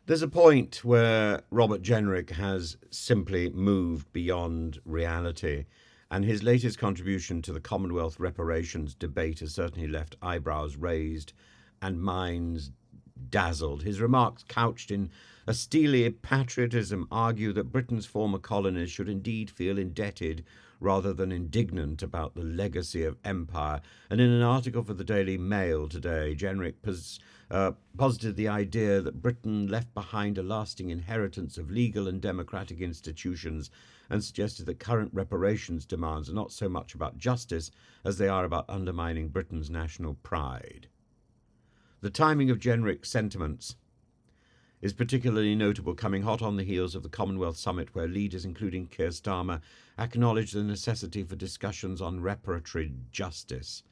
There's a point where Robert Jenrick has simply moved beyond reality, and his latest contribution to the Commonwealth reparations debate has certainly left eyebrows raised and minds dazzled. His remarks, couched in a steely patriotism, argue that Britain's former colonies should indeed feel indebted rather than indignant about the legacy of empire. And in an article for the Daily Mail today, Jenrick posited the idea that Britain left behind a lasting inheritance of legal and democratic institutions, and suggested that current reparations demands are not so much about justice as they are about undermining Britain's national pride. The timing of Jenrick's sentiments is particularly notable, coming hot on the heels of the Commonwealth Summit, where leaders, including Keir Starmer, acknowledged the necessity for discussions on reparatory justice.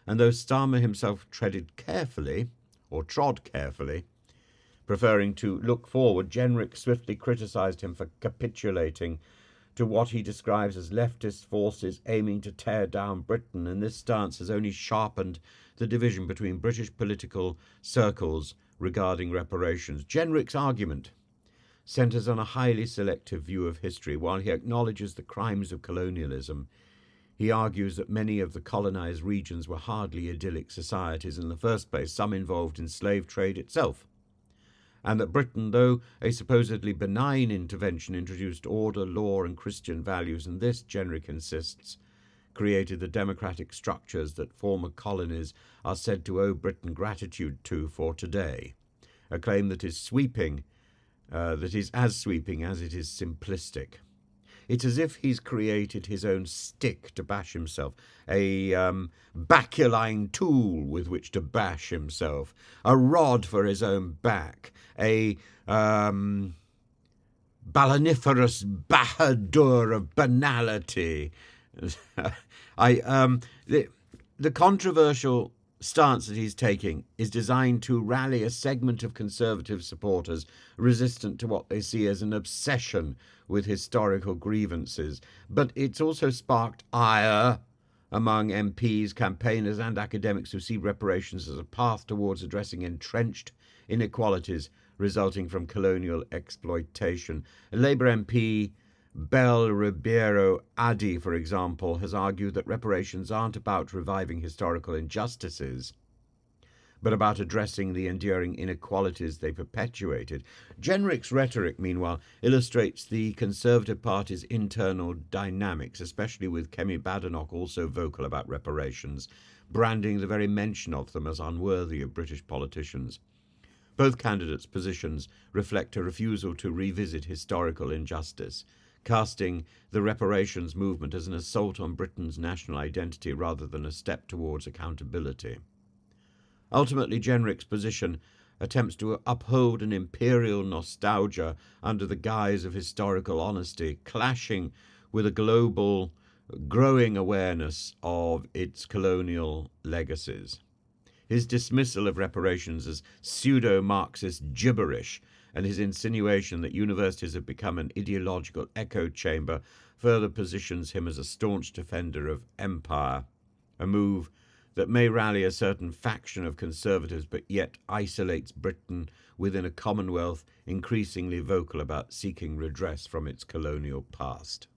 And though Starmer himself trod carefully, preferring to look forward, Jenrick swiftly criticised him for capitulating to what he describes as leftist forces aiming to tear down Britain, and this stance has only sharpened the division between British political circles regarding reparations. Jenrick's argument centres on a highly selective view of history. While he acknowledges the crimes of colonialism, he argues that many of the colonised regions were hardly idyllic societies in the first place, some involved in slave trade itself, and that Britain, though a supposedly benign intervention, introduced order, law and Christian values, and this, Jenrick insists, created the democratic structures that former colonies are said to owe Britain gratitude to for today, a claim that is as sweeping as it is simplistic. It's as if he's created his own stick to bash himself, a baculine tool with which to bash himself, a rod for his own back, a balaniferous bahadur of banality. The controversial stance that he's taking is designed to rally a segment of Conservative supporters resistant to what they see as an obsession with historical grievances. But it's also sparked ire among MPs, campaigners and academics who see reparations as a path towards addressing entrenched inequalities resulting from colonial exploitation. Labour MP Bel Ribeiro Adi, for example, has argued that reparations aren't about reviving historical injustices, but about addressing the enduring inequalities they perpetuated. Jenrick's rhetoric, meanwhile, illustrates the Conservative Party's internal dynamics, especially with Kemi Badenoch also vocal about reparations, branding the very mention of them as unworthy of British politicians. Both candidates' positions reflect a refusal to revisit historical injustice, casting the reparations movement as an assault on Britain's national identity rather than a step towards accountability. Ultimately, Jenrick's position attempts to uphold an imperial nostalgia under the guise of historical honesty, clashing with a global growing awareness of its colonial legacies. His dismissal of reparations as pseudo-Marxist gibberish and his insinuation that universities have become an ideological echo chamber further positions him as a staunch defender of empire, a move that may rally a certain faction of Conservatives but yet isolates Britain within a Commonwealth increasingly vocal about seeking redress from its colonial past.